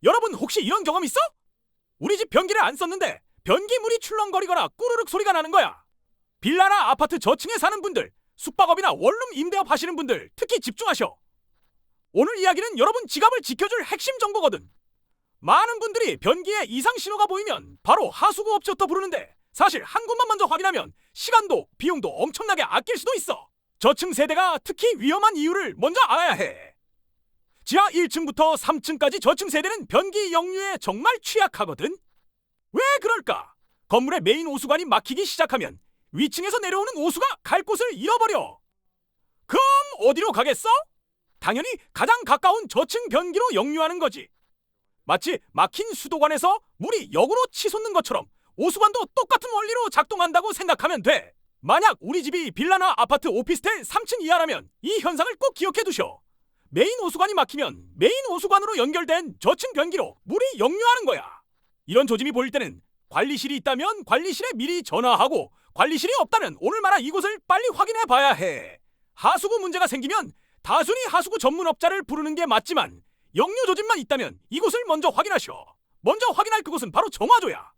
여러분 혹시 이런 경험 있어? 우리 집 변기를 안 썼는데 변기물이 출렁거리거나 꾸르륵 소리가 나는 거야. 빌라나 아파트 저층에 사는 분들, 숙박업이나 원룸 임대업 하시는 분들 특히 집중하셔. 오늘 이야기는 여러분 지갑을 지켜줄 핵심 정보거든. 많은 분들이 변기에 이상 신호가 보이면 바로 하수구 업체부터 부르는데 사실 한 곳만 먼저 확인하면 시간도 비용도 엄청나게 아낄 수도 있어. 저층 세대가 특히 위험한 이유를 먼저 알아야 해. 지하 1층부터 3층까지 저층 세대는 변기 역류에 정말 취약하거든. 왜 그럴까? 건물의 메인 오수관이 막히기 시작하면 위층에서 내려오는 오수가 갈 곳을 잃어버려. 그럼 어디로 가겠어? 당연히 가장 가까운 저층 변기로 역류하는 거지. 마치 막힌 수도관에서 물이 역으로 치솟는 것처럼 오수관도 똑같은 원리로 작동한다고 생각하면 돼. 만약 우리 집이 빌라나 아파트 오피스텔 3층 이하라면 이 현상을 꼭 기억해 두셔. 메인 오수관이 막히면 메인 오수관으로 연결된 저층 변기로 물이 역류하는 거야. 이런 조짐이 보일 때는 관리실이 있다면 관리실에 미리 전화하고 관리실이 없다면 오늘 말한 이곳을 빨리 확인해 봐야 해. 하수구 문제가 생기면 다순히 하수구 전문업자를 부르는 게 맞지만 역류 조짐만 있다면 이곳을 먼저 확인하셔. 먼저 확인할 그곳은 바로 정화조야.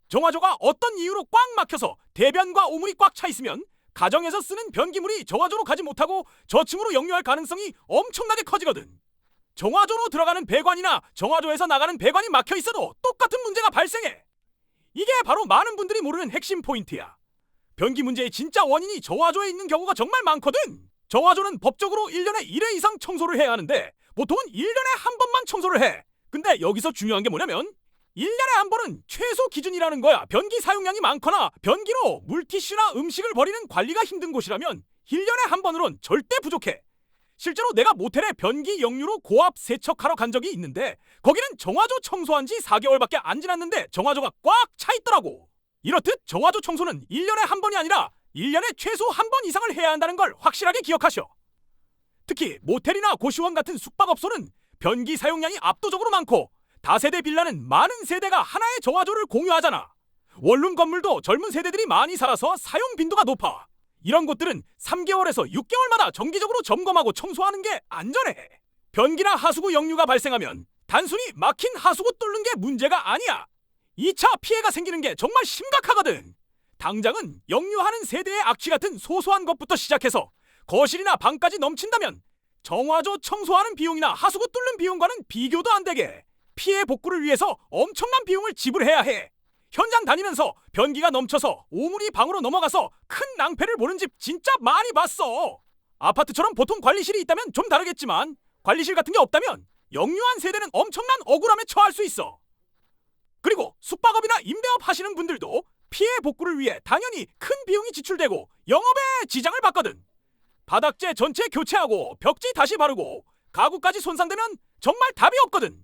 정화조가 어떤 이유로 꽉 막혀서 대변과 오물이 꽉 차 있으면 가정에서 쓰는 변기물이 정화조로 가지 못하고 저층으로 역류할 가능성이 엄청나게 커지거든. 정화조로 들어가는 배관이나 정화조에서 나가는 배관이 막혀 있어도 똑같은 문제가 발생해. 이게 바로 많은 분들이 모르는 핵심 포인트야. 변기 문제의 진짜 원인이 정화조에 있는 경우가 정말 많거든. 정화조는 법적으로 1년에 1회 이상 청소를 해야 하는데 보통은 1년에 한 번만 청소를 해. 근데 여기서 중요한 게 뭐냐면 1년에 한 번은 최소 기준이라는 거야. 변기 사용량이 많거나 변기로 물티슈나 음식을 버리는 관리가 힘든 곳이라면 1년에 한 번으론 절대 부족해. 실제로 내가 모텔에 변기 역류로 고압 세척하러 간 적이 있는데 거기는 정화조 청소한 지 4개월밖에 안 지났는데 정화조가 꽉 차 있더라고. 이렇듯 정화조 청소는 1년에 한 번이 아니라 1년에 최소 한 번 이상을 해야 한다는 걸 확실하게 기억하셔. 특히 모텔이나 고시원 같은 숙박업소는 변기 사용량이 압도적으로 많고 다세대 빌라는 많은 세대가 하나의 정화조를 공유하잖아. 원룸 건물도 젊은 세대들이 많이 살아서 사용 빈도가 높아. 이런 곳들은 3개월에서 6개월마다 정기적으로 점검하고 청소하는 게 안전해. 변기나 하수구 역류가 발생하면 단순히 막힌 하수구 뚫는 게 문제가 아니야. 2차 피해가 생기는 게 정말 심각하거든. 당장은 역류하는 세대의 악취 같은 소소한 것부터 시작해서 거실이나 방까지 넘친다면 정화조 청소하는 비용이나 하수구 뚫는 비용과는 비교도 안 되게 피해 복구를 위해서 엄청난 비용을 지불해야 해. 현장 다니면서 변기가 넘쳐서 오물이 방으로 넘어가서 큰 낭패를 보는 집 진짜 많이 봤어. 아파트처럼 보통 관리실이 있다면 좀 다르겠지만 관리실 같은 게 없다면 역류한 세대는 엄청난 억울함에 처할 수 있어. 그리고 숙박업이나 임대업 하시는 분들도 피해 복구를 위해 당연히 큰 비용이 지출되고 영업에 지장을 받거든. 바닥재 전체 교체하고 벽지 다시 바르고 가구까지 손상되면 정말 답이 없거든.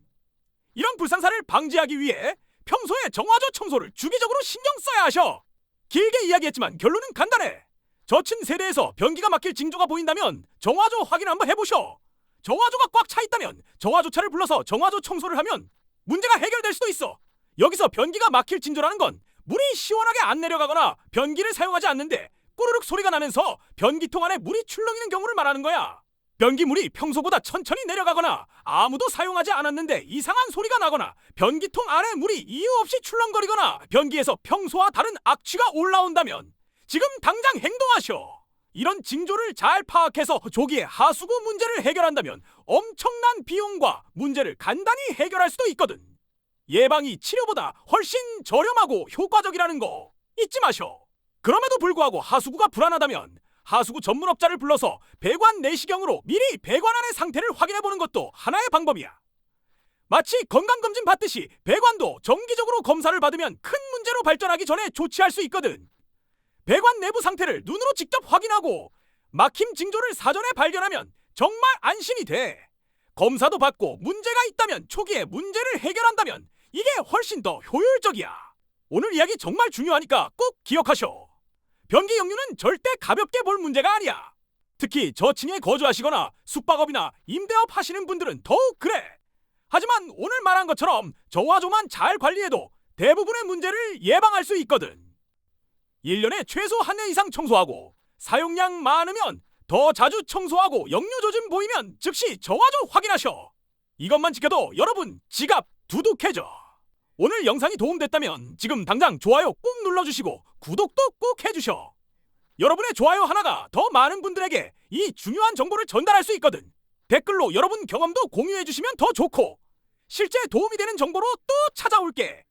이런 불상사를 방지하기 위해 평소에 정화조 청소를 주기적으로 신경 써야 하셔. 길게 이야기했지만 결론은 간단해. 저층 세대에서 변기가 막힐 징조가 보인다면 정화조 확인 한번 해보셔. 정화조가 꽉 차 있다면 정화조차를 불러서 정화조 청소를 하면 문제가 해결될 수도 있어. 여기서 변기가 막힐 징조라는 건 물이 시원하게 안 내려가거나 변기를 사용하지 않는데 꾸르륵 소리가 나면서 변기통 안에 물이 출렁이는 경우를 말하는 거야. 변기물이 평소보다 천천히 내려가거나 아무도 사용하지 않았는데 이상한 소리가 나거나 변기통 안에 물이 이유 없이 출렁거리거나 변기에서 평소와 다른 악취가 올라온다면 지금 당장 행동하셔. 이런 징조를 잘 파악해서 조기에 하수구 문제를 해결한다면 엄청난 비용과 문제를 간단히 해결할 수도 있거든. 예방이 치료보다 훨씬 저렴하고 효과적이라는 거 잊지 마셔. 그럼에도 불구하고 하수구가 불안하다면 하수구 전문업자를 불러서 배관 내시경으로 미리 배관 안의 상태를 확인해보는 것도 하나의 방법이야. 마치 건강검진 받듯이 배관도 정기적으로 검사를 받으면 큰 문제로 발전하기 전에 조치할 수 있거든. 배관 내부 상태를 눈으로 직접 확인하고 막힘 징조를 사전에 발견하면 정말 안심이 돼. 검사도 받고 문제가 있다면 초기에 문제를 해결한다면 이게 훨씬 더 효율적이야. 오늘 이야기 정말 중요하니까 꼭 기억하셔. 변기 역류는 절대 가볍게 볼 문제가 아니야. 특히 저층에 거주하시거나 숙박업이나 임대업 하시는 분들은 더욱 그래. 하지만 오늘 말한 것처럼 정화조만 잘 관리해도 대부분의 문제를 예방할 수 있거든. 1년에 최소 한 회 이상 청소하고 사용량 많으면 더 자주 청소하고 역류 조짐 보이면 즉시 정화조 확인하셔. 이것만 지켜도 여러분 지갑 두둑해져. 오늘 영상이 도움됐다면 지금 당장 좋아요 꾹 눌러주시고 구독도 꾹 해주셔. 여러분의 좋아요 하나가 더 많은 분들에게 이 중요한 정보를 전달할 수 있거든. 댓글로 여러분 경험도 공유해주시면 더 좋고 실제 도움이 되는 정보로 또 찾아올게.